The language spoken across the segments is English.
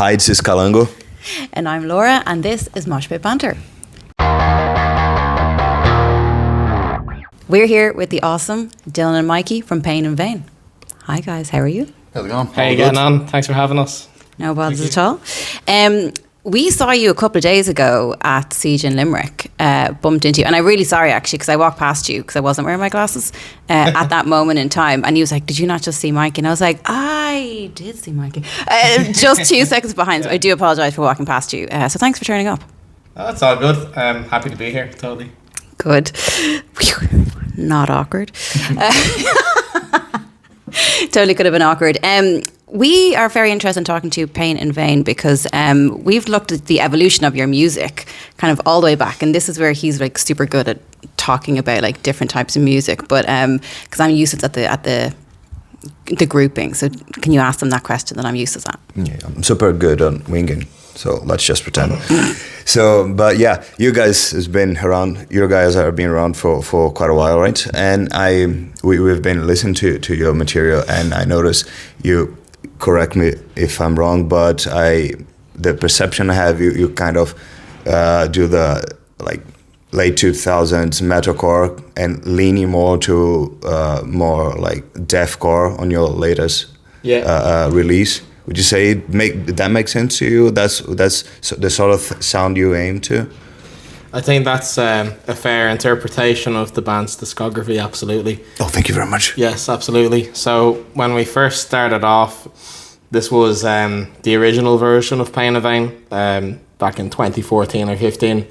Hi, this is Kalango. And I'm Laura, and this is Mosh Pit Banter. We're here with the awesome Dylan and Mikey from Pain in Vain. Hi guys, how are you? How's it going? How are you getting on? Thanks for having us. No bothers at all. We saw you a couple of days ago at Siege in Limerick, bumped into you. And I'm really sorry, actually, because I walked past you because I wasn't wearing my glasses at that moment in time. And he was like, did you not just see Mikey? And I was like, I did see Mikey. Just 2 seconds behind. So I do apologise for walking past you. So thanks for turning up. Oh, that's all good. I'm happy to be here, totally. Good. Whew. Not awkward. Totally could have been awkward. We are very interested in talking to Pain in Vain because we've looked at the evolution of your music kind of all the way back, and this is where he's like super good at talking about like different types of music. But because I'm useless at the grouping, so can you ask them that question that I'm useless at? Yeah, I'm super good on winging, so let's just pretend. But yeah, you guys have been around. You guys have been around for quite a while, right? And we've been listening to your material, and I noticed you. Correct me if I'm wrong, but the perception I have, you kind of do the like late 2000s metalcore and leaning more to more like deathcore on your latest release. Would you say that makes sense to you? That's the sort of sound you aim to? I think that's a fair interpretation of the band's discography, absolutely. Oh, thank you very much. Yes, absolutely. So when we first started off, this was the original version of Pain in Vain back in 2014 or 15.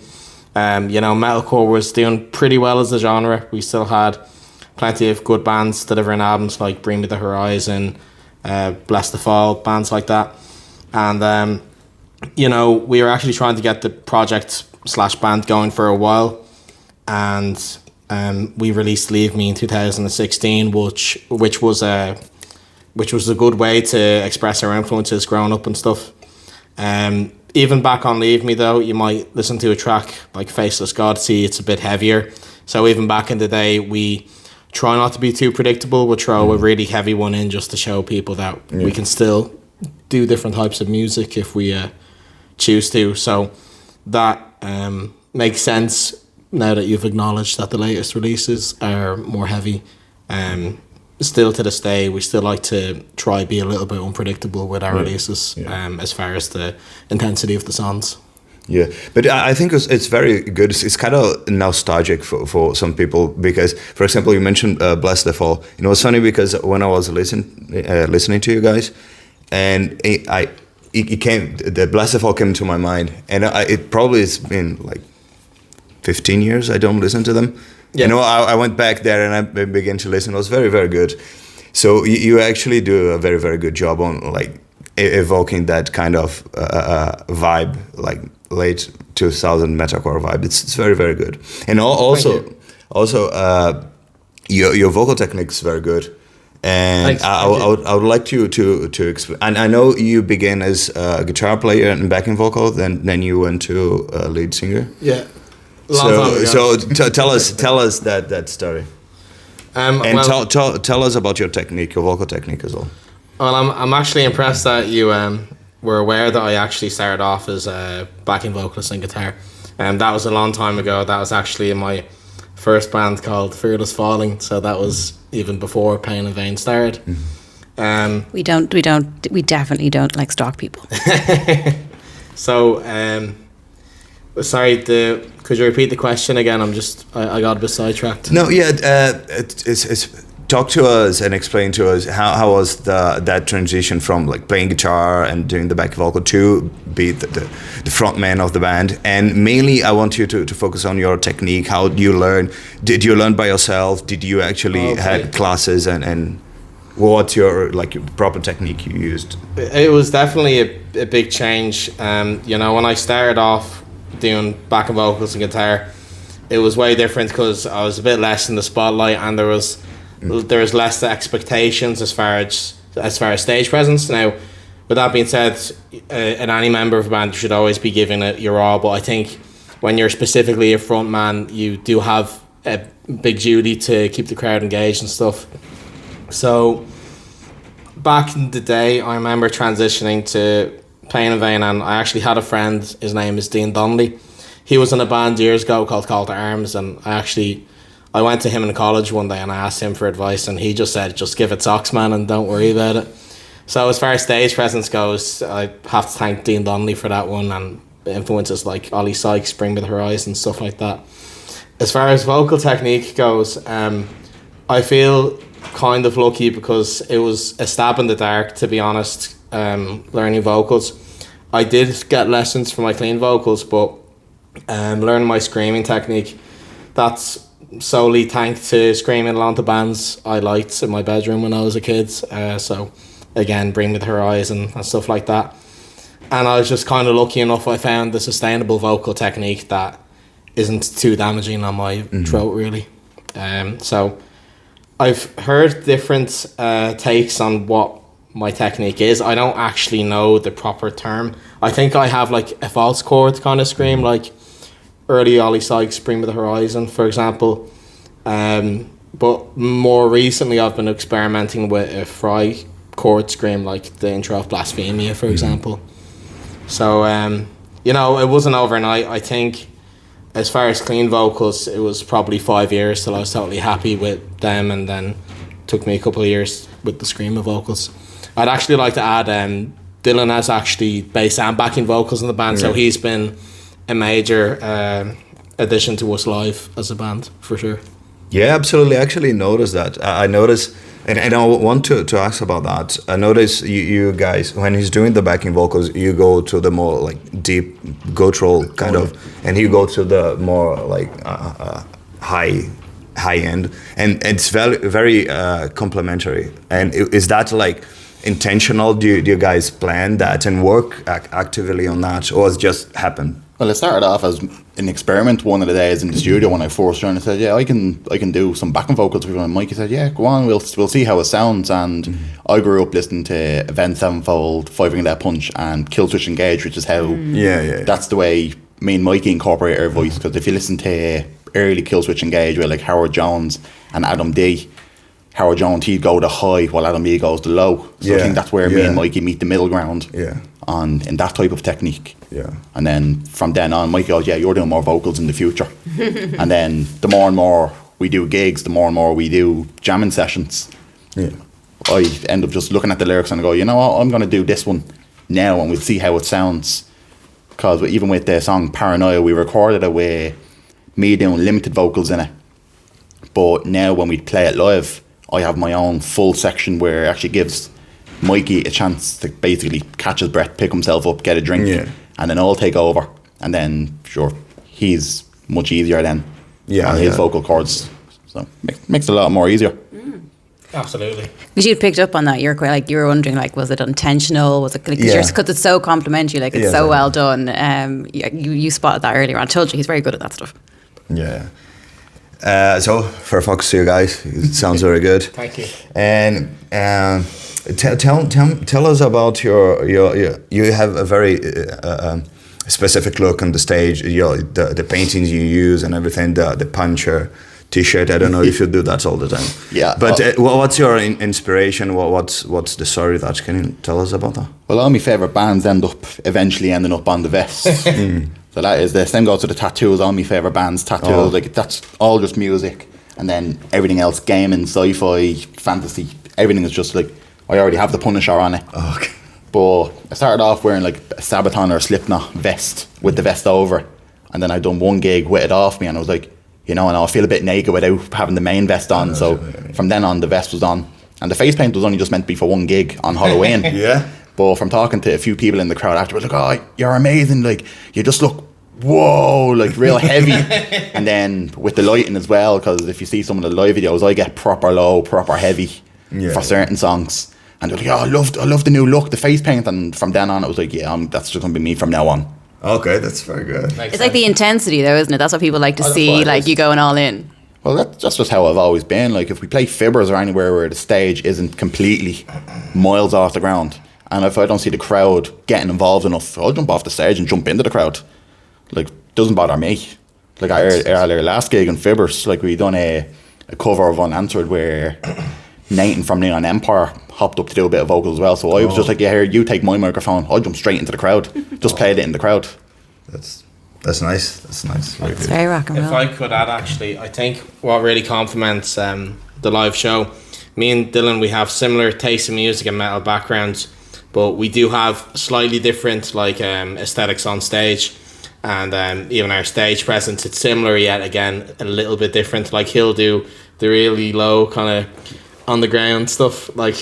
Metalcore was doing pretty well as a genre. We still had plenty of good bands delivering albums like Bring Me the Horizon, Bless the Fall, bands like that. And, we were actually trying to get the project / band going for a while, and we released Leave Me in 2016, which was a good way to express our influences growing up and stuff. Even back on Leave Me though, you might listen to a track like Faceless God, see it's a bit heavier. So even back in the day, we try not to be too predictable. We'll throw a really heavy one in just to show people that we can still do different types of music if we choose to. So that makes sense now that you've acknowledged that the latest releases are more heavy. Still to this day, we still like to try be a little bit unpredictable with our releases as far as the intensity of the songs. Yeah, but I think it's very good. It's kind of nostalgic for some people because, for example, you mentioned Bless the Fall. It was funny because when I was listening to you guys, and the Bless the Fall came to my mind, and it probably has been like 15 years I don't listen to them. Yeah. I went back there and I began to listen. It was very, very good. So you actually do a very, very good job on like evoking that kind of vibe, like late 2000 metalcore vibe. It's very, very good. And also your vocal technique is very good. And I would like you to explain. And I know you began as a guitar player and backing vocal, then you went to lead singer. Yeah. So tell us that story. Tell us about your technique, your vocal technique as well. Well, I'm actually impressed that you were aware that I actually started off as a backing vocalist and guitar. That was a long time ago. That was actually in my first band called Fearless Falling. So that was even before Pain in Vain started. We definitely don't like stalk people. So, sorry, could you repeat the question again? I got a bit sidetracked. No, yeah, it's talk to us and explain to us how was that transition from like playing guitar and doing the back vocal to be the front man of the band. And mainly I want you to focus on your technique. How do you learn? Did you learn by yourself? Did you actually had classes and what's your proper technique you used? It was definitely a big change. When I started off doing backing vocals and guitar, it was way different because I was a bit less in the spotlight and there was less expectations as far as stage presence. Now, with that being said, in any member of a band, you should always be giving it your all. But I think when you're specifically a front man, you do have a big duty to keep the crowd engaged and stuff. So back in the day, I remember transitioning to Pain in Vain, and I actually had a friend, his name is Dean Donnelly. He was in a band years ago called Call to Arms, and I went to him in college one day and I asked him for advice, and he just said, just give it socks, man, and don't worry about it. So as far as stage presence goes, I have to thank Dean Donnelly for that one, and influences like Ollie Sykes, Bring Me the Horizon, stuff like that. As far as vocal technique goes, I feel kind of lucky because it was a stab in the dark, to be honest, learning vocals. I did get lessons for my clean vocals, but learning my screaming technique, that's solely thanks to screaming along to bands I liked in my bedroom when I was a kid. So again, Bring Me the Horizon and stuff like that. And I was just kind of lucky enough, I found the sustainable vocal technique that isn't too damaging on my throat, really. So I've heard different takes on what my technique is. I don't actually know the proper term. I think I have like a false chord kind of scream, like early Ollie Sykes, Bring Me the Horizon, for example. But more recently I've been experimenting with a fry chord scream, like the intro of Blasphemia, for example. So, you know, it wasn't overnight. I think as far as clean vocals, it was probably 5 years till I was totally happy with them, and then took me a couple of years with the screamer vocals. I'd actually like to add, Dylan has actually bass and backing vocals in the band, so he's been a major addition to us live as a band, for sure. Yeah, absolutely. I actually noticed that. I noticed, and I want to ask about that. I notice you guys, when he's doing the backing vocals, you go to the more like deep guttural kind of, and you go to the more like high end, and it's very complementary. And is that like intentional? Do you guys plan that and work actively on that, or has it just happened? Well, it started off as an experiment one of the days in the studio when I first joined. I said, yeah, I can do some backing vocals with him. And Mikey said, yeah, go on, we'll see how it sounds. And I grew up listening to Avenged Sevenfold, Five Finger Death Punch, and Killswitch Engage, which is how that's the way me and Mikey incorporate our voice. Because if you listen to early Killswitch Engage with like Howard Jones and Adam D, Howard Jones, he'd go to high while Adam D goes to low. So I think that's where me and Mikey meet the middle ground in that type of technique. Yeah. And then from then on, Mikey goes, yeah, you're doing more vocals in the future. And then the more and more we do gigs, the more and more we do jamming sessions. Yeah. I end up just looking at the lyrics and I go, you know what, I'm going to do this one now and we'll see how it sounds. Because even with the song Paranoia, we recorded it with me doing limited vocals in it. But now when we play it live, I have my own full section where it actually gives Mikey a chance to basically catch his breath, pick himself up, get a drink, and then I'll take over. And then, sure, he's much easier then on his vocal cords. So makes it a lot more easier. Absolutely. Because you'd picked up on that, you were wondering, like, was it intentional? Was it because it's so complimentary, like it's so well done? You spotted that earlier on. I told you he's very good at that stuff. Yeah. So fair fucks to you guys. It sounds very good. Thank you. And tell us about your you have a very specific look on the stage. The paintings you use and everything. The puncher T-shirt. I don't know if you do that all the time. Yeah. But what's your inspiration? What's the story that? Can you tell us about that? Well, all my favourite bands eventually ending up on the vest. So that is the same goes to the tattoos. All my favourite bands tattoos, like that's all just music, and then everything else, gaming, sci-fi, fantasy, everything is just like I already have the Punisher on it. Okay. But I started off wearing like a Sabaton or a Slipknot vest with the vest over, and then I done one gig with it off me, and I was like, you know, and I feel a bit naked without having the main vest on. So from then on, the vest was on, and the face paint was only just meant to be for one gig on Halloween. Yeah. But from talking to a few people in the crowd afterwards, like, oh, you're amazing, like, you just look, whoa, like, real heavy. And then with the lighting as well, because if you see some of the live videos, I get proper low, proper heavy for certain songs. And they're like, oh, I love the new look, the face paint. And from then on, it was like, yeah, that's just going to be me from now on. Okay, that's very good. It's like the intensity, though, isn't it? That's what people like to see, like, you going all in. Well, that's just how I've always been. Like, if we play Fibbers or anywhere where the stage isn't completely miles off the ground, and if I don't see the crowd getting involved enough, I'll jump off the stage and jump into the crowd. Like, doesn't bother me. Like, our last gig in Fibbers, like, we done a cover of Unanswered where Nathan from Neon Empire hopped up to do a bit of vocals as well. So I was just like, yeah, here, you take my microphone. I jumped straight into the crowd. Just played it in the crowd. That's nice. That's nice. Very It's good. very rock and If roll. I could add, actually, I think what really complements the live show, me and Dylan, we have similar tastes in music and metal backgrounds, but we do have slightly different aesthetics on stage, and even our stage presence, it's similar yet again a little bit different. Like he'll do the really low kind of on the ground stuff, like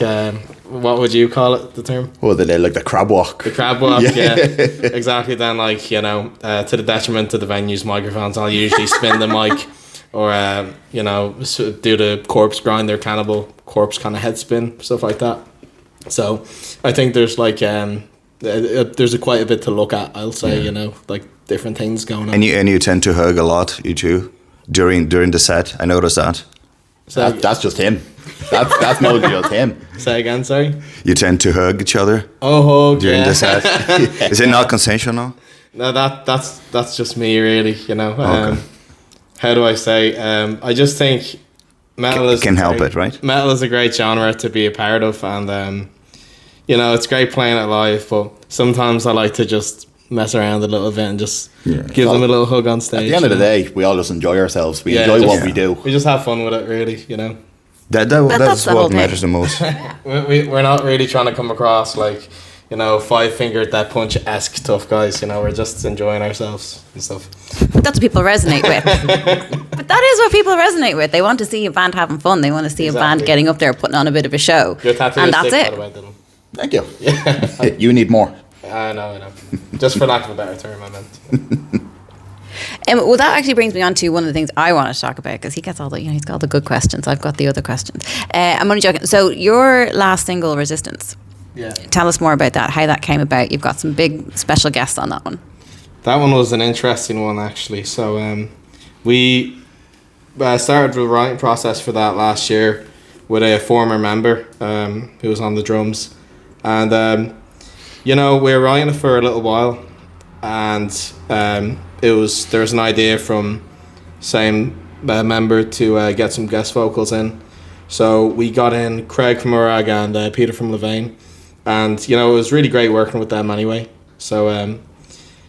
what would you call it, the term? Oh, like the crab walk. The crab walk, yeah. Exactly. Then, like, to the detriment of the venue's microphones, I'll usually spin the mic or, do the corpse grinder, cannibal corpse kind of head spin, stuff like that. So I think there's like, there's quite a bit to look at, I'll say, like different things going on. And you tend to hug a lot, you two, during the set. I noticed that. So That's just him. That's no just him. say again, sorry? You tend to hug each other Oh, hug, during yeah. the set. Is it not consensual? No, that's just me, really, Okay. How do I say? I just think metal is Can help great- it, right? Metal is a great genre to be a part of, and it's great playing it live. But sometimes I like to just mess around a little bit and just give them a little hug on stage. At the end of the day, we all just enjoy ourselves. We enjoy just- what we do. We just have fun with it, really. That's that's the whole what thing. matters the most. We're not really trying to come across like 5-finger death punch-esque tough guys. We're just enjoying ourselves and stuff. But that's what people resonate with. But that is what people resonate with. They want to see a band having fun. They want to see a band Exactly. getting up there, putting on a bit of a show. Your tattoo And is that's sick, it. by the way, Dylan. Thank you. You need more. I know. Just for lack of a better term, I meant. Well, that actually brings me on to one of the things I want to talk about, because he gets all the, he's got all the good questions. I've got the other questions. I'm only joking. So your last single, Resistance, Yeah. tell us more about that, how that came about. You've got some big special guests on that one. That one was an interesting one, actually. So we started the writing process for that last year with a former member who was on the drums. And, we were writing it for a little while. And there was an idea from same member to get some guest vocals in. So we got in Craig from Urag and Peter from Levain. And, it was really great working with them anyway. So,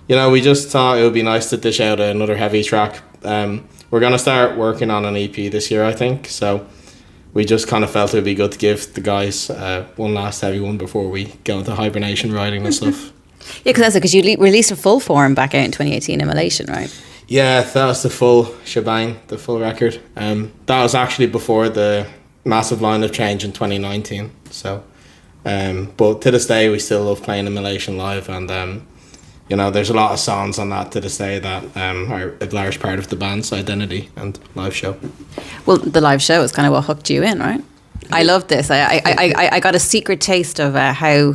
we just thought it would be nice to dish out another heavy track. We're going to start working on an EP this year, I think. So we just kind of felt it would be good to give the guys one last heavy one before we go into hibernation writing and stuff. Yeah, because you released a full form back out in 2018, Immolation, right? Yeah, that was the full shebang, the full record. That was actually before the massive lineup change in 2019. So, but to this day, we still love playing Immolation live, and there's a lot of songs on that to this day that are a large part of the band's identity and live show. Well, the live show is kind of what hooked you in, right? I love this. I got a secret taste of how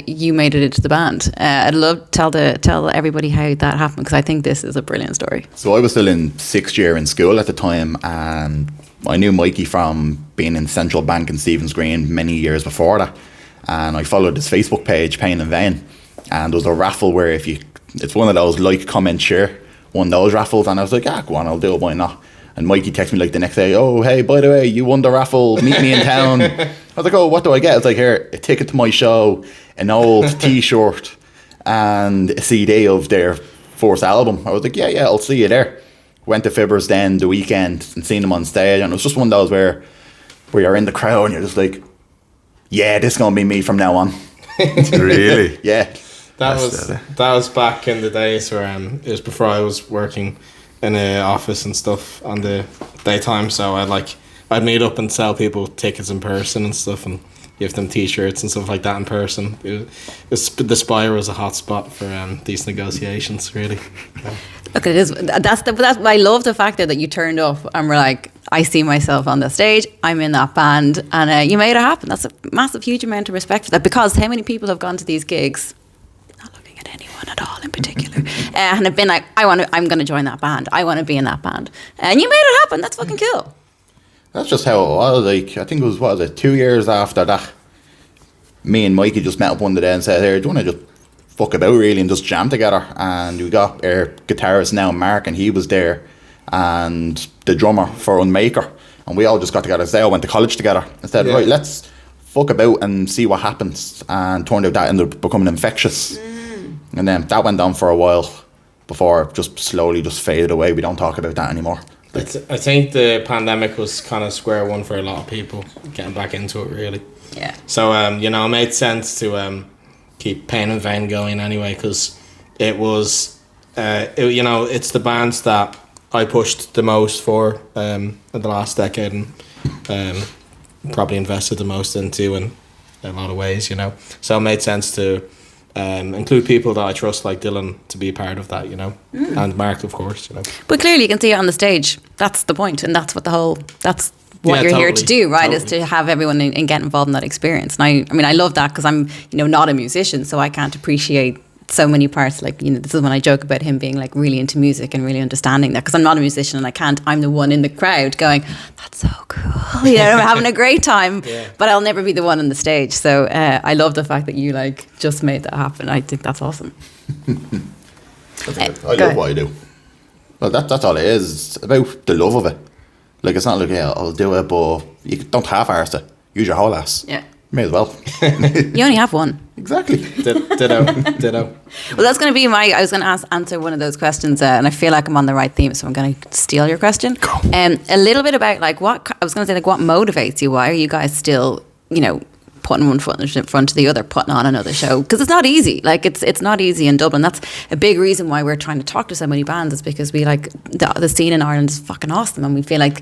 you made it into the band. I'd love to tell everybody how that happened, because I think this is a brilliant story. So I was still in 6th year in school at the time, and I knew Mikey from being in Central Bank in Stephen's Green many years before that. And I followed his Facebook page, Pain in Vain. And there was a raffle where it's one of those like, comment, share, one of those raffles. And I was like, go on, I'll do it, why not? And Mikey texted me like the next day, oh, hey, by the way, you won the raffle, meet me in town. I was like, oh, what do I get? It's like, here, a ticket to my show, an old t-shirt, and a CD of their 4th album. I was like, yeah, I'll see you there. Went to Fibbers then the weekend and seen them on stage. And it was just one of those where you're in the crowd and you're just like, yeah, this is going to be me from now on. Really? Yeah. That was back in the days where it was before I was working in an office and stuff on the daytime. So I'd meet up and sell people tickets in person and stuff, and give them t-shirts and stuff like that in person. The Spire was a hot spot for these negotiations, really. Yeah. Look, it is. That's I love the fact that you turned up and were like, I see myself on the stage. I'm in that band, and you made it happen. That's a massive, huge amount of respect for that. Because how many people have gone to these gigs, not looking at anyone at all in particular, and have been like, I'm going to join that band. I want to be in that band, and you made it happen. That's fucking cool. That's just how it was. Like, I think it was 2 years after that, me and Mikey just met up one day and said, here, do you want to just fuck about really and just jam together? And we got our guitarist now, Mark, and he was there, and the drummer for Unmaker. And and we all just got together. They all went to college together and said, right, let's fuck about and see what happens. And turned out that ended up becoming infectious. And then that went on for a while before it just slowly just faded away. We don't talk about that anymore. I think the pandemic was kind of square one for a lot of people getting back into it, really. Yeah. So, it made sense to keep Pain in Vain going anyway, because it was, it's the bands that I pushed the most for in the last decade, and probably invested the most into in a lot of ways, So it made sense to include people that I trust, like Dylan, to be a part of that, and Mark, of course, But clearly you can see it on the stage. That's the point, and that's what that's what you're here to do, right? Is to have everyone and get involved in that experience. And I love that, because I'm, not a musician, so I can't appreciate so many parts. Like, this is when I joke about him being like really into music and really understanding that, because I'm not a musician and I'm the one in the crowd going, that's so cool, I'm having a great time, but I'll never be the one on the stage. So I love the fact that you just made that happen. I think that's awesome. I love what I do. Well, that's all it is. It's about the love of it. Like, it's not like, I'll do it, but you don't half-arse it. Use your whole ass. Yeah. May as well. You only have one. Exactly. Ditto. Well, that's going to be I was going to answer one of those questions, and I feel like I'm on the right theme, so I'm going to steal your question. Go. A little bit about what motivates you? Why are you guys still, putting one foot in front of the other, putting on another show? Because it's not easy. Like, it's not easy in Dublin. That's a big reason why we're trying to talk to so many bands, is because we the scene in Ireland is fucking awesome, and we feel like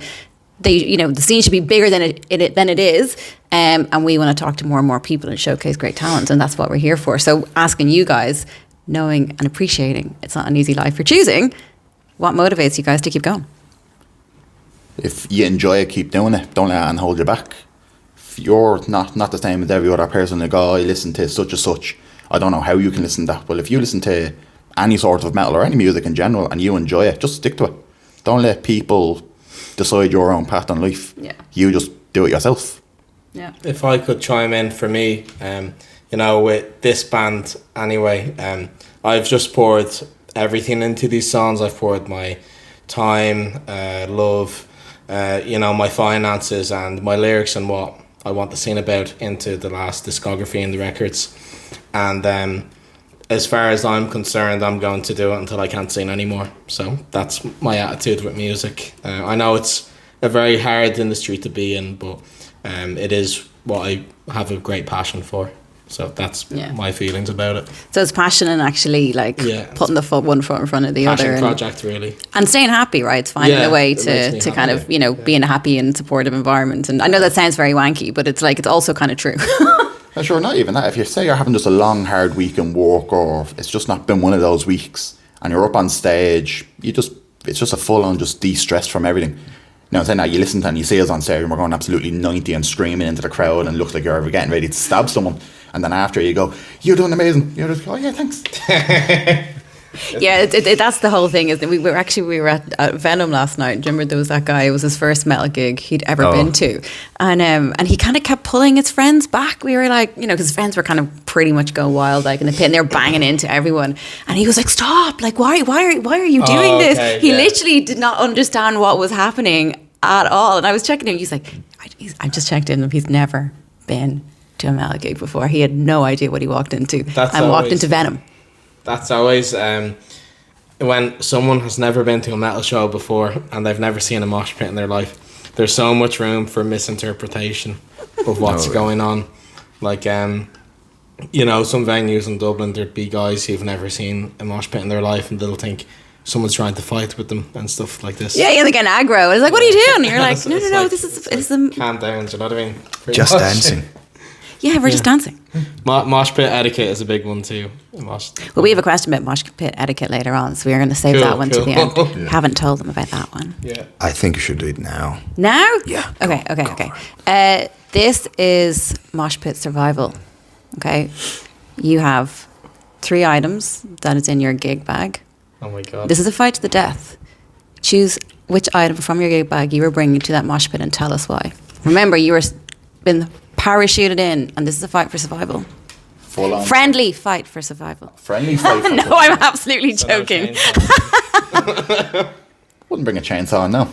the scene should be bigger than it is, and we want to talk to more and more people and showcase great talent, and that's what we're here for. So asking you guys, knowing and appreciating it's not an easy life you're choosing, what motivates you guys to keep going? If you enjoy it, keep doing it. Don't let it hold you back. If you're not the same as every other person, like, I listen to such and such, I don't know how you can listen to that. Well, if you listen to any sort of metal or any music in general and you enjoy it, just stick to it. Don't let people decide your own path in life. Yeah. You just do it yourself. Yeah. If I could chime in, for me, with this band anyway, I've just poured everything into these songs. I've poured my time, love, my finances and my lyrics and what I want to sing about into the last discography and the records. And as far as I'm concerned, I'm going to do it until I can't sing anymore. So that's my attitude with music. I know it's a very hard industry to be in, but it is what I have a great passion for. So that's my feelings about it. So it's passion and actually putting one foot in front of the passion other. Project, really. And staying happy, right? It's finding a way to kind of, be in a happy and supportive environment. And I know that sounds very wanky, but it's also kind of true. Sure, not even that. If you say you're having just a long, hard week in work, or it's just not been one of those weeks, and you're up on stage, it's just a full-on just de-stress from everything. Now, I'm saying that you listen to and you see us on stage and we're going absolutely 90 and screaming into the crowd and look like you're ever getting ready to stab someone. And then after you go, you're doing amazing. You're just, oh yeah, thanks. Yeah, that's the whole thing. Is that we were at Venom last night. Remember, there was that guy. It was his first metal gig he'd ever been to, and he kind of kept pulling his friends back. We were like, because his friends were kind of pretty much going wild, like in the pit, and they were banging into everyone. And he was like, "Stop! Like, why are you doing this?" He literally did not understand what was happening at all. And I was checking him. He's like, "I just checked in. He's never been to a metal gig before. He had no idea what he walked into, walked into Venom." That's always when someone has never been to a metal show before and they've never seen a mosh pit in their life. There's so much room for misinterpretation of what's going on. Like, some venues in Dublin, there'd be guys who've never seen a mosh pit in their life and they'll think someone's trying to fight with them and stuff like this. Yeah, they're getting aggro. It's like, what are you doing? And you're like, no, this is calm down, do you know what I mean? Just dancing. Yeah, we're just dancing. Mosh pit etiquette is a big one too. Well, we have a question about mosh pit etiquette later on, so we're going to save that one to the end. Yeah. Haven't told them about that one. Yeah, I think you should do it now. Now? Yeah. Okay. This is mosh pit survival. Okay, you have 3 items that is in your gig bag. Oh my god. This is a fight to the death. Choose which item from your gig bag you were bringing to that mosh pit and tell us why. Remember, you were been parachuted in, and this is a fight for survival. Full on. Friendly fight for survival. Friendly fight for No, I'm absolutely joking. Wouldn't bring a chainsaw, no.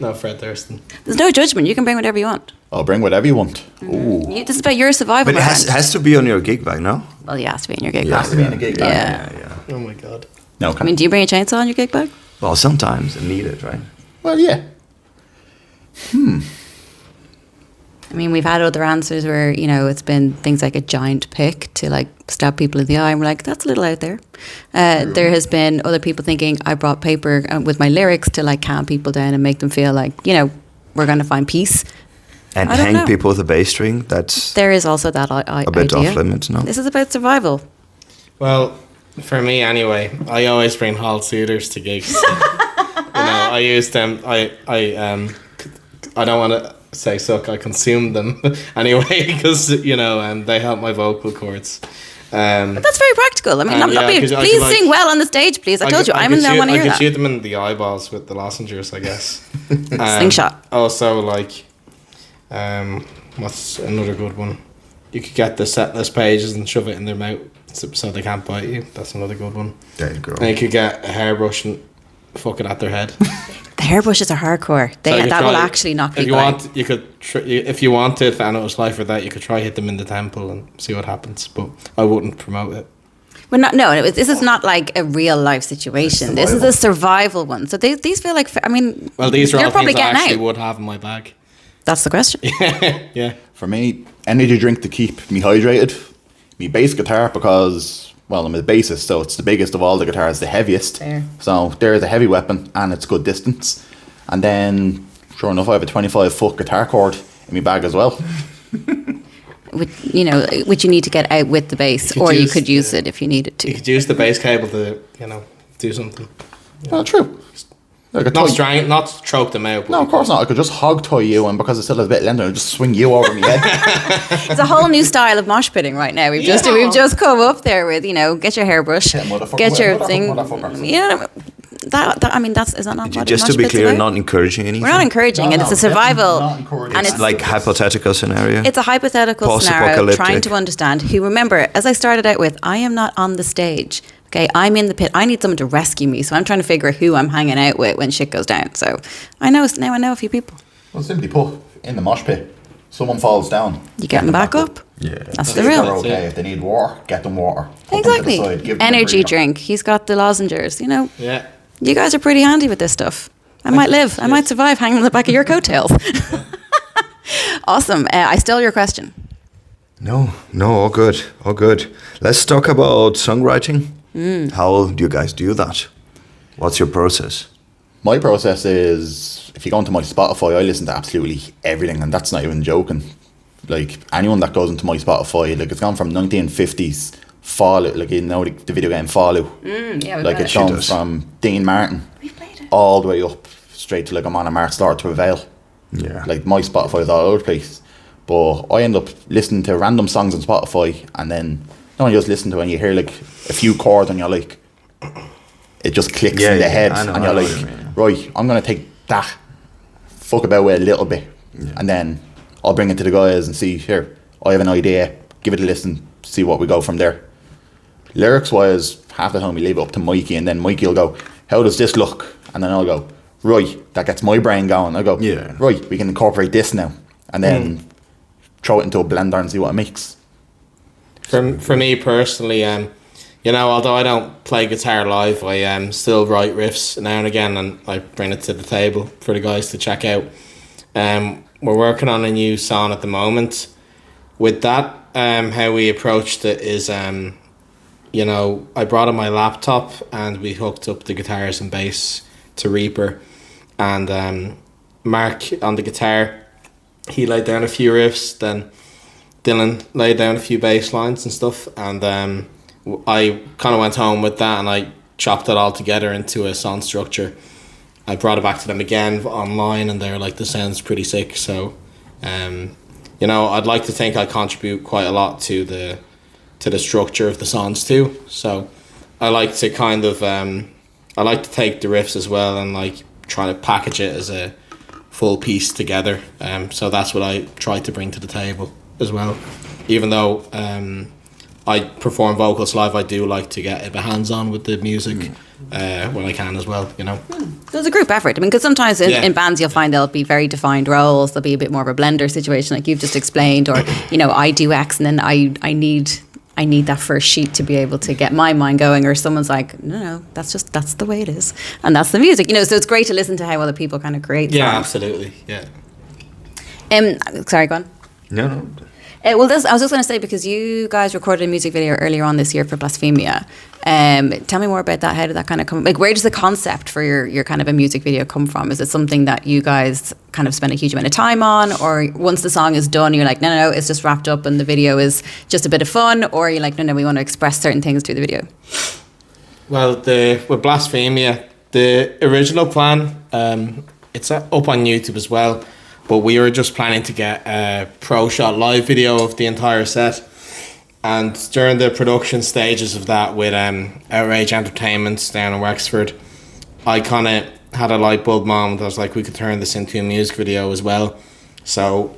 No Fred Thurston. There's no judgment. You can bring whatever you want. I'll bring whatever you want. Ooh. This is about your survival. But it has to be on your gig bag, no? Well, it has to be in your gig It bag. has to be in a gig bag. Yeah. Oh my god. No, I mean, do you bring a chainsaw in your gig bag? Well, sometimes I need it, right? well, yeah. I mean, we've had other answers where, you know, it's been things like a giant pick to like stab people in the eye. And we're like, that's a little out there. There has been other people thinking I brought paper with my lyrics to like calm people down and make them feel like, you know, we're going to find peace. And I don't hang know. people with a bass string, that's There is also that a bit idea. off limits, no? This is about survival. Well, for me anyway, I always bring Hall Suitors to gigs. I use them. I don't want to say suck. I consume them anyway because they help my vocal cords. That's very practical. I mean, please could, sing well on the stage, please. I told you, I'm in there. I want to hear I could that. shoot them in the eyeballs with the lozenges, I guess. Slingshot. Also, like, what's another good one? You could get the set list pages and shove it in their mouth so they can't bite you. That's another good one. There you go. And you could get a hairbrush and fuck it at their head. The hairbrushes are hardcore. That will actually knock people out. If you wanted, and it was life or that, you could try hit them in the temple and see what happens. But I wouldn't promote it. Well, this is not like a real life situation. This is a survival one. So these feel like, these are you're all probably things I getting actually out. would have in my bag. That's the question. Yeah. For me, energy drink to keep me hydrated. Me bass guitar because, well, I'm a bassist, so it's the biggest of all the guitars, the heaviest. Fair. So there's a heavy weapon and it's good distance. And then, sure enough, I have a 25-foot guitar cord in my bag as well. Which you need to get out with the bass, or you could use it if you needed You to. could use the bass cable to, do something. Well, true. I could Not choke them out. No, of course not. I could just hog tie you, and because it's still a bit lengther, I'd just swing you over my head. It's a whole new style of mosh pitting right now. We've just come up there with, get your hairbrush, get your thing. Is that not what Just mosh to be pit's clear, about? not encouraging anything. We're not encouraging it. It's a survival, and It's like hypothetical scenario. It's a hypothetical scenario, Post-apocalyptic. trying to understand who, remember, as I started out with, I am not on the stage. Okay, I'm in the pit. I need someone to rescue me. So I'm trying to figure out who I'm hanging out with when shit goes down. So I know a few people. Well, simply put, in the mosh pit, someone falls down. You get them back up. Yeah. That's the If they're real. okay, if they need water, get them water. Put them to Exactly. the side, give them a Energy breather. drink. He's got the lozenges. Yeah. You guys are pretty handy with this stuff. I might live. I might survive hanging on the back of your coattails. Awesome. I stole your question. No, all good. Let's talk about songwriting. How do you guys do that? What's your process? My process is, if you go into my Spotify, I listen to absolutely everything, and that's not even joking. Like, anyone that goes into my Spotify, like, it's gone from 1950s Fallout, like, the video game Fallout. Yeah, Like, it's gone from Dean Martin all the way up straight to, like, I'm on a March Star to Avail. Yeah. Like, my Spotify is all over the place. But I end up listening to random songs on Spotify, and then you just listen to it and you hear like a few chords and you're like, it just clicks in the head, and you're like, right, I'm gonna take that, fuck about with a little bit, and then I'll bring it to the guys and see, here, I have an idea, give it a listen, see what we go from there. Lyrics wise, half the time we leave it up to Mikey, and then Mikey will go, how does this look? And then I'll go, right, that gets my brain going. I go, right, we can incorporate this now, and then throw it into a blender and see what it makes. For me personally, although I don't play guitar live, I still write riffs now and again, and I bring it to the table for the guys to check out. We're working on a new song at the moment. With that, how we approached it is, I brought in my laptop and we hooked up the guitars and bass to Reaper, and Mark on the guitar, he laid down a few riffs, then Dylan laid down a few bass lines and stuff, and I kind of went home with that and I chopped it all together into a song structure. I brought it back to them again online, and they're like, this sounds pretty sick. So I'd like to think I contribute quite a lot to the structure of the songs too. So I like to kind of I like to take the riffs as well and like try to package it as a full piece together. So that's what I try to bring to the table as well. Even though I perform vocals live, I do like to get a bit hands-on with the music when I can as well, you know. So it's a group effort. I mean, because sometimes in bands you'll find there'll be very defined roles. There'll be a bit more of a blender situation, like you've just explained, or I do X, and then I need that first sheet to be able to get my mind going, or someone's like, no, that's the way it is, and that's the music, So it's great to listen to how other people kind of create. Yeah, songs. absolutely. Yeah. Sorry, go on. No. I was just going to say, because you guys recorded a music video earlier on this year for Blasphemia. Tell me more about that. How did that kind of come? Like, where does the concept for your kind of a music video come from? Is it something that you guys kind of spend a huge amount of time on, or once the song is done, you're like, no, it's just wrapped up and the video is just a bit of fun, or you're like, no, we want to express certain things through the video? Well, with Blasphemia, the original plan, it's up on YouTube as well, but we were just planning to get a pro shot live video of the entire set. And during the production stages of that with Outrage Entertainment down in Wexford, I kind of had a light bulb moment. I was like, we could turn this into a music video as well. So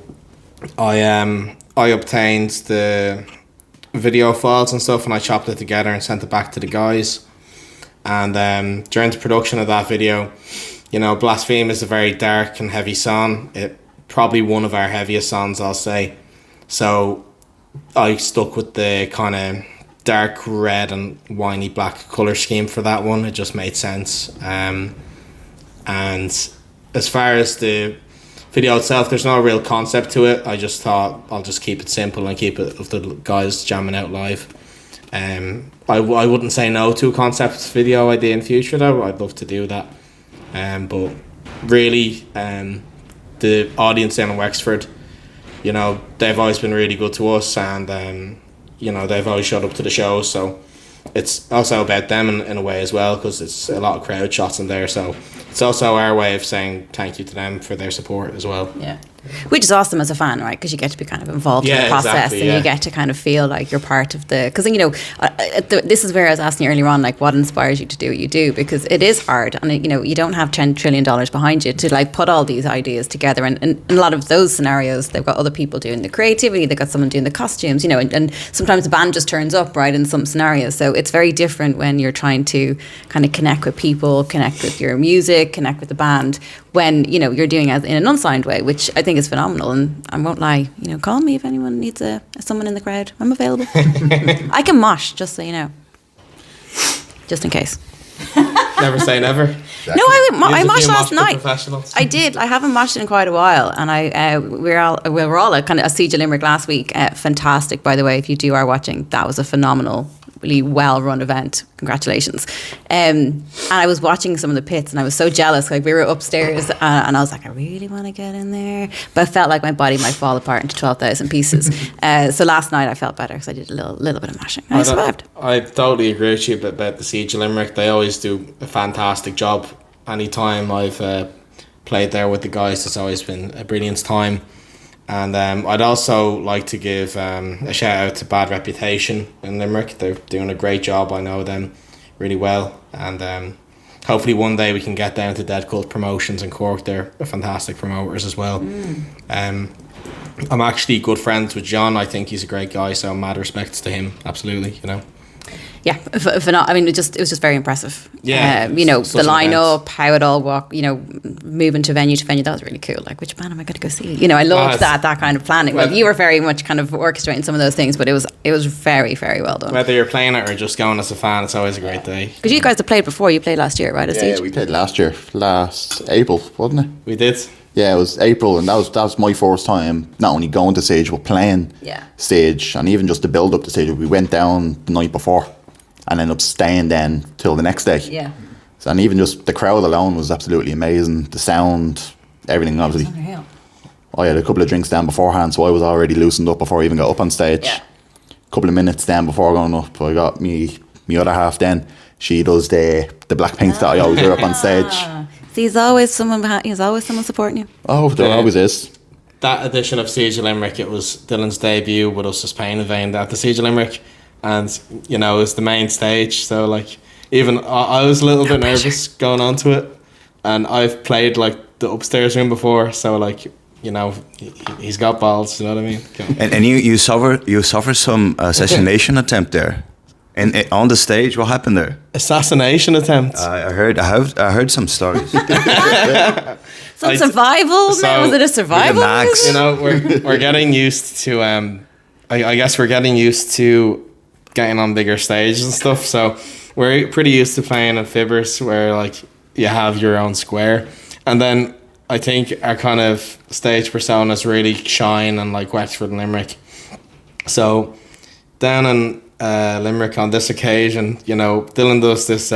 I obtained the video files and stuff, and I chopped it together and sent it back to the guys. And during the production of that video, Blaspheme is a very dark and heavy song. It probably one of our heaviest songs, I'll say. So I stuck with the kind of dark red and winey black colour scheme for that one. It just made sense. And as far as the video itself, there's no real concept to it. I just thought I'll just keep it simple and keep it of the guys jamming out live. I wouldn't say no to a concept video idea in future though. I'd love to do that. But really, the audience down in Wexford, they've always been really good to us, and they've always showed up to the shows. So it's also about them in a way as well, because it's a lot of crowd shots in there. So it's also our way of saying thank you to them for their support as well. Yeah. Which is awesome as a fan, right? Because you get to be kind of involved in the process, exactly, and you get to kind of feel like you're part of the. Because this is where I was asking you earlier on, like, what inspires you to do what you do? Because it is hard, and you don't have $10 trillion behind you to like put all these ideas together. And in a lot of those scenarios, they've got other people doing the creativity, they've got someone doing the costumes, and sometimes the band just turns up, right? In some scenarios, so it's very different when you're trying to kind of connect with people, connect with your music, connect with the band, when you're doing it in an unsigned way, which I think is phenomenal. And I won't lie, call me if anyone needs someone in the crowd. I'm available. I can mosh, just so you know, just in case. Never say never. No, I moshed last night. Professionals. I did. I haven't moshed in quite a while, and we were all at kind of a Siege of Limerick last week. Fantastic, by the way. If you do are watching, that was a phenomenal, really well run event. Congratulations. And I was watching some of the pits, and I was so jealous. Like, we were upstairs, and I was like, I really want to get in there, but I felt like my body might fall apart into 12,000 pieces. So last night I felt better because I did a little bit of mashing. I survived. I totally agree with you about the Siege of Limerick. They always do a fantastic job. Anytime I've played there with the guys, it's always been a brilliant time. And I'd also like to give a shout out to Bad Reputation in Limerick. They're doing a great job. I know them really well, and hopefully one day we can get down to Dead Cult Promotions in Cork. They're fantastic promoters as well. I'm actually good friends with John. I think he's a great guy, so mad respects to him. Absolutely, Yeah, I mean, it was just very impressive. Yeah, the lineup, how it all walked, moving to venue, that was really cool. Like, which band am I going to go see? I loved that kind of planning. Well, you were very much kind of orchestrating some of those things, but it was very, very well done. Whether you're playing it or just going as a fan, it's always a great day. Because you guys have played before. You played last year, right? Yeah, we played last April, wasn't it? We did. Yeah, it was April, and that was my first time not only going to stage but playing stage, and even just to build up the stage. We went down the night before and ended up staying then till the next day. Yeah. So, and even just the crowd alone was absolutely amazing. The sound, everything, obviously. Unreal. I had a couple of drinks down beforehand, so I was already loosened up before I even got up on stage. Yeah. A couple of minutes then before going up, I got me other half then. She does the Blackpink that I always wear up on stage. See, there's always someone behind you. There's always someone supporting you. Oh, there always is. That edition of Siege of Limerick, it was Dylan's debut with us as Pain and Vain at the Siege of Limerick. And, it was the main stage. So, like, even I was a little bit nervous going on to it. And I've played, like, the upstairs room before. So, like, he's got balls. You know what I mean? And you suffer some assassination attempt there, and on the stage, what happened there? Assassination attempt. I heard some stories. Some survival? Was it a survival? Max. We're getting used to. I guess we're getting used to getting on bigger stages and stuff. So we're pretty used to playing at Fibbers, where like you have your own square, and then I think our kind of stage personas really shine in like Wexford and Limerick. So down in Limerick on this occasion, Dylan does this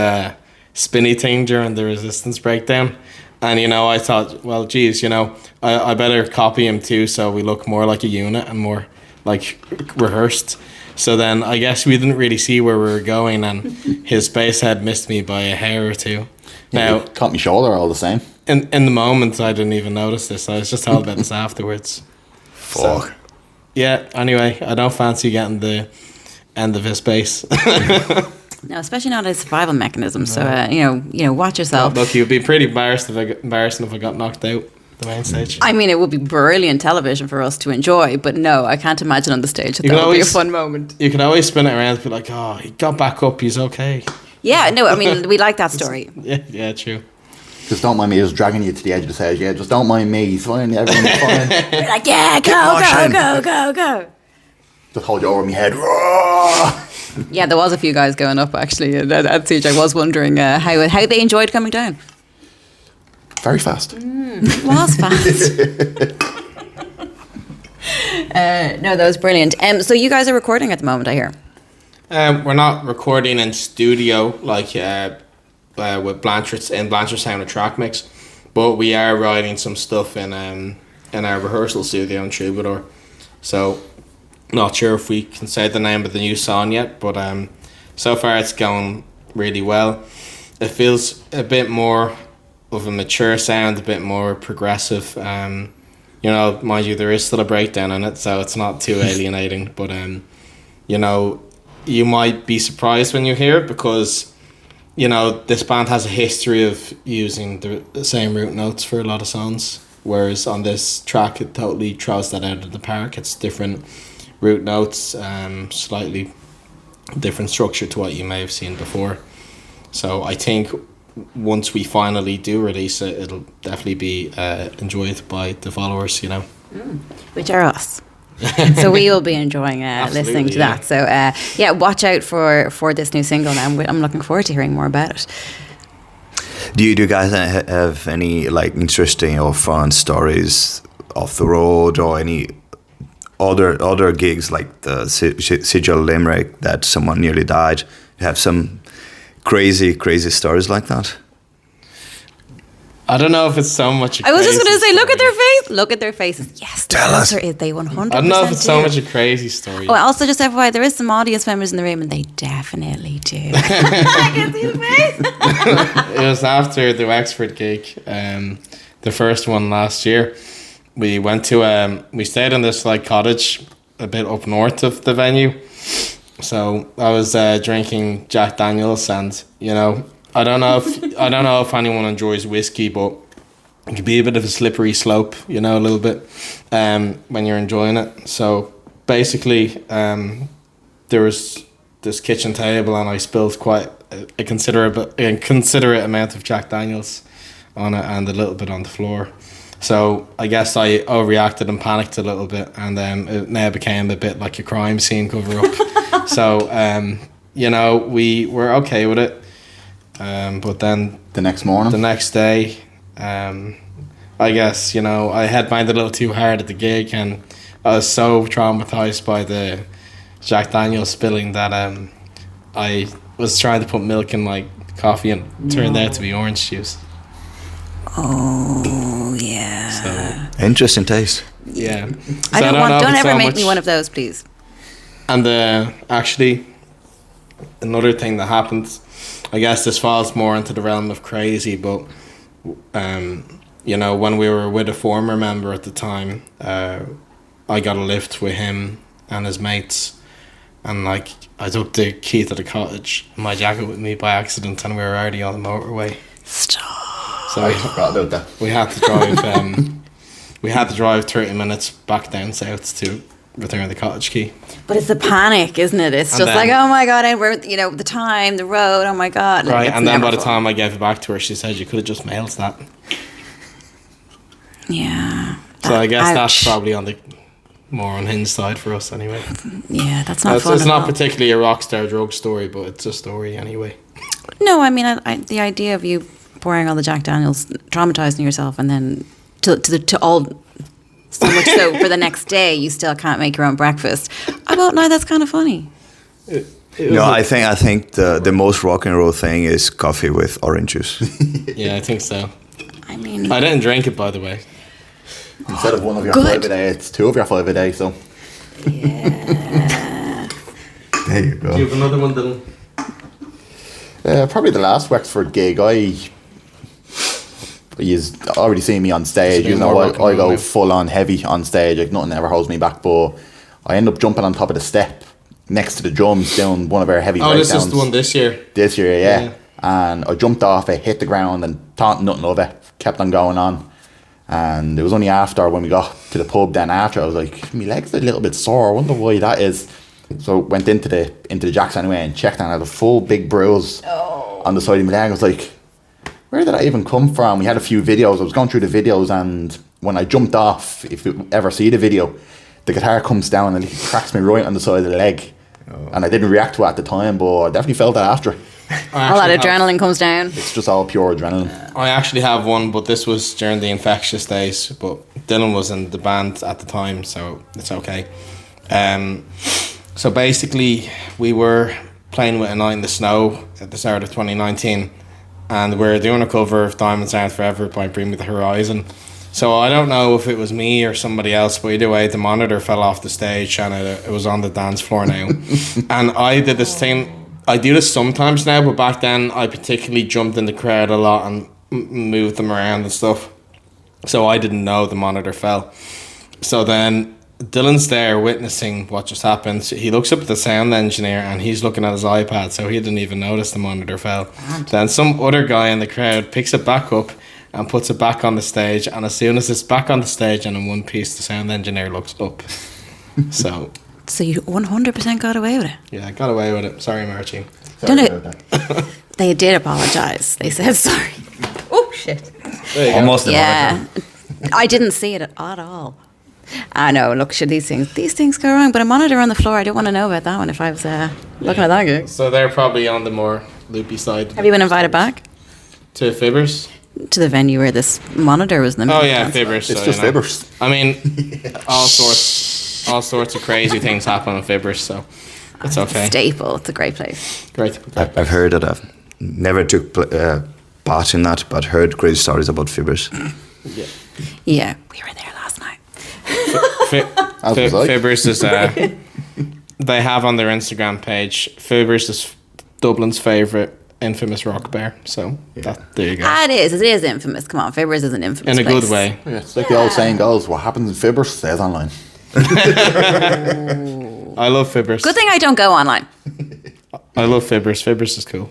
spinny thing during the resistance breakdown. And, I thought, well, geez, I better copy him too, so we look more like a unit and more like rehearsed. So then I guess we didn't really see where we were going, and his bass head missed me by a hair or two. Now, caught me shoulder all the same. In the moment, I didn't even notice this. I was just told about this afterwards. Fuck. So, yeah, anyway, I don't fancy getting the end of his bass. No, especially not a survival mechanism. So, watch yourself. Look, you'd be pretty embarrassed if I got knocked out the main stage. I mean, it would be brilliant television for us to enjoy, but no, I can't imagine on the stage that would be a fun moment. You could always spin it around and be like, oh, he got back up, he's okay. Yeah, no, I mean, we like that story. Yeah, true. Just don't mind me just dragging you to the edge of the stage. Yeah, just don't mind me. He's fine. Everyone's fine. We're like, yeah, go. Just hold you over my head. Roar! Yeah, there was a few guys going up actually at Siege. I was wondering how they enjoyed coming down. Very fast. It was fast. No, that was brilliant. So you guys are recording at the moment, I hear. We're not recording in studio like with Blanchard Sound and Track Mix, but we are writing some stuff in our rehearsal studio in Troubadour. So not sure if we can say the name of the new song yet, but so far it's going really well. It feels a bit more of a mature sound, a bit more progressive. Mind you, there is still a breakdown in it, so it's not too alienating. But you might be surprised when you hear it, because this band has a history of using the same root notes for a lot of songs, whereas on this track it totally throws that out of the park. It's different root notes, slightly different structure to what you may have seen before. So I think once we finally do release it, it'll definitely be enjoyed by the followers, Which are us. So we will be enjoying listening to that. So watch out for this new single now. I'm looking forward to hearing more about it. Do you guys have any like interesting or fun stories off the road, or any other gigs like the Sigil Limerick that someone nearly died? You have some crazy stories like that? I don't know if it's so much. I was just going to say, look at their faces. Yes, the answer is they 100%. I don't know if it's so much a crazy story. Oh, also just FYI, there is some audience members in the room, and they definitely do. I can see the face. It was after the Wexford gig, the first one last year. We went to we stayed in this like cottage a bit up north of the venue. So I was drinking Jack Daniels, and I don't know if anyone enjoys whiskey, but it can be a bit of a slippery slope, a little bit, when you're enjoying it. So basically, there was this kitchen table, and I spilled quite a considerate amount of Jack Daniels on it, and a little bit on the floor. So I guess I overreacted and panicked a little bit, and it now became a bit like a crime scene cover-up. So, we were okay with it. But then the next day, I guess, I headbanged a little too hard at the gig, and I was so traumatized by the Jack Daniels spilling that I was trying to put milk in my coffee, and it turned out to be orange juice. Oh yeah. So, interesting taste. Yeah. I don't ever make me one of those, please. And actually, another thing that happened, I guess this falls more into the realm of crazy, but when we were with a former member at the time, I got a lift with him and his mates, and I took the key to the cottage, my jacket with me by accident, and we were already on the motorway. Stop. So I forgot about that. We had to drive we had to drive 30 minutes back down south to return the cottage key. But it's the panic, isn't it? It's And just then- like, oh my God, and we're, you know, the time, the road, oh my God. Right, It's and then by never the fun. time I gave it back to her, she said you could have just mailed that. Yeah. So I guess that's Ouch. probably on the more unhinged side for us anyway. Yeah, that's not fun It's at not all. particularly a rock star drug story, but it's a story anyway. No, I mean, the idea of you pouring all the Jack Daniels, traumatizing yourself, and then to all, so much so for the next day, you still can't make your own breakfast. I don't know, that's kind of funny. No, I think the most rock and roll thing is coffee with orange juice. Yeah, I think so. I mean, I didn't drink it, by the way. Instead of one of your Good. 5 a day, it's 2 of your 5 a day. So There you go. Do you have another one, Dylan? probably the last Wexford gig, you've already seen me on stage. It's You been know, more I rock and roll go now. full on heavy on stage. Like nothing ever holds me back. But I end up jumping on top of the step next to the drums doing one of our heavy Oh, this breakdowns. is the one this year. This year, yeah. Yeah. And I jumped off it, hit the ground, and thought nothing of it. Kept on going on. And it was only after when we got to the pub. Then after I was like, my legs are a little bit sore. I wonder why that is. So went into the jacks anyway and checked, and I had a full big bruise on the side of my leg. I was like, where did that even come from? We had a few videos. I was going through the videos, and when I jumped off, if you ever see the video, the guitar comes down and it cracks me right on the side of the leg. And I didn't react to it at the time, but I definitely felt that after. all that adrenaline comes down. It's just all pure adrenaline. I actually have one, but this was during the infectious days. But Dylan was in the band at the time, so it's okay. So basically, we were playing with A Night in the Snow at the start of 2019, and we were doing a cover of Diamonds Aren't Forever by Bring Me the Horizon. So I don't know if it was me or somebody else, but either way, the monitor fell off the stage and it was on the dance floor now. And I did this thing. I do this sometimes now, but back then I particularly jumped in the crowd a lot and moved them around and stuff. So I didn't know the monitor fell. So then Dylan's there witnessing what just happened. So he looks up at the sound engineer and he's looking at his iPad, so he didn't even notice the monitor fell. Then some other guy in the crowd picks it back up and puts it back on the stage, and as soon as it's back on the stage and in one piece, the sound engineer looks up. So So you 100% got away with it. yeah, I got away with it. Sorry, Margie. Don't Sorry it- about that. They did apologise. They said sorry. Oh, shit. There you go. Almost. Yeah. I didn't see it at all. I know, look, should these things go wrong? But a monitor on the floor, I don't want to know about that one if I was looking at that gig. So they're probably on the more loopy side. Have you been invited back To Fibbers? to the venue where this monitor was in the Oh middle? yeah, Fibbers. It's so, just you know. fibbers. I mean, all sorts of crazy things happen in Fibbers, so it's okay. Staple. It's a great place. Great. I've heard that. I've never took part in that, but heard great stories about fibbers. Yeah. Yeah, we were there last night. As was I. Fibbers is they have on their Instagram page. Fibbers is Dublin's favourite infamous rock bar. So there you go. Ah, it is infamous. Come on, Fibbers is an infamous In a place. good way. Yeah, it's like the old saying goes, what happens in fibbers stays online. I love Fibbers. Good thing I don't go online. I love Fibbers. Fibbers is cool.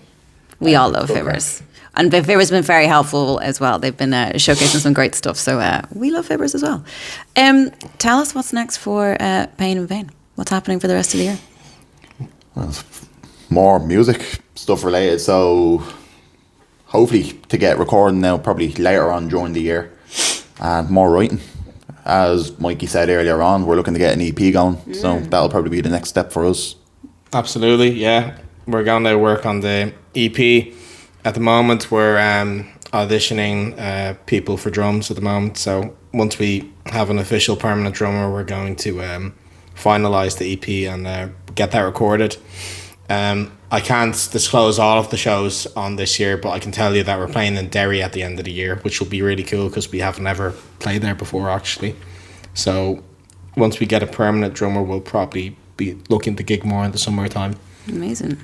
We all love Fibbers. And Fibbers has been very helpful as well. They've been showcasing some great stuff. So we love Fibbers as well. Tell us what's next for Pain and Vain. What's happening for the rest of the year? Well, it's more music stuff related, so hopefully to get recording now probably later on during the year, and more writing. As Mikey said earlier on, we're looking to get an EP going, so that'll probably be the next step for us. Absolutely, yeah. We're going to work on the EP. At the moment, we're auditioning people for drums at the moment. So once we have an official permanent drummer, we're going to finalise the EP and get that recorded. I can't disclose all of the shows on this year, but I can tell you that we're playing in Derry at the end of the year, which will be really cool because we haven't ever played there before, actually. So once we get a permanent drummer, we'll probably be looking to gig more in the summertime. Amazing.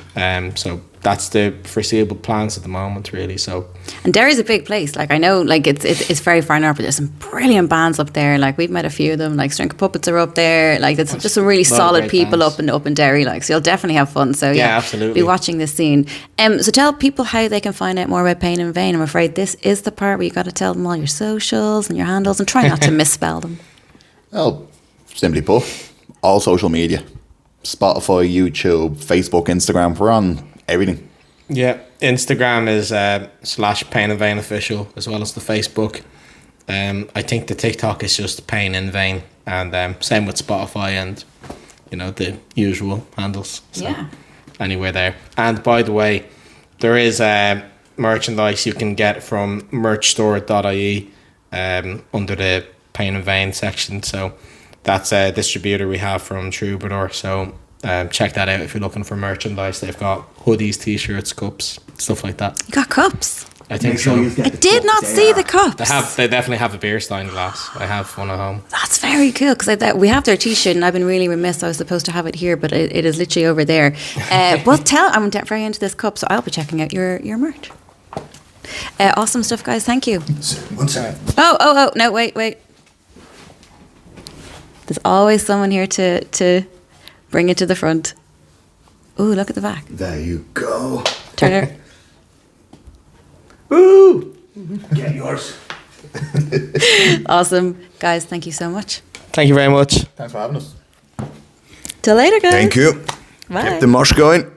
So that's the foreseeable plans at the moment, really. So, and Derry's a big place. Like I know, like it's very far north, but there's some brilliant bands up there. Like we've met a few of them. Like String Puppets are up there. Like it's just some really solid people bands. up in Derry. Like so, you'll definitely have fun. So yeah, absolutely. Be watching this scene. So tell people how they can find out more about Pain in Vain. I'm afraid this is the part where you got to tell them all your socials and your handles, and try not to misspell them. Well, simply put, all social media. Spotify, YouTube, Facebook, Instagram, we're on everything. Yeah, Instagram is / Pain in Vain official, as well as the Facebook. I think the TikTok is just Pain in Vain, and same with Spotify and the usual handles. So Yeah. Anywhere there. And by the way, there is merchandise you can get from merchstore.ie under the Pain in Vain section. So that's a distributor we have from Troubadour. So check that out if you're looking for merchandise. They've got hoodies, t-shirts, cups, stuff like that. You got cups. I think so. I did not see the cups. They definitely have a beer stein glass. I have one at home. That's very cool because we have their T-shirt and I've been really remiss. I was supposed to have it here, but it is literally over there. Well, I'm very into this cup, so I'll be checking out your merch. Awesome stuff, guys. Thank you. 1 second. Oh, no, wait. There's always someone here to bring it to the front. Ooh, look at the back. There you go. Turn it. Woo! Get yours. Awesome. Guys, thank you so much. Thank you very much. Thanks for having us. Till later, guys. Thank you. Bye. Keep the mosh going.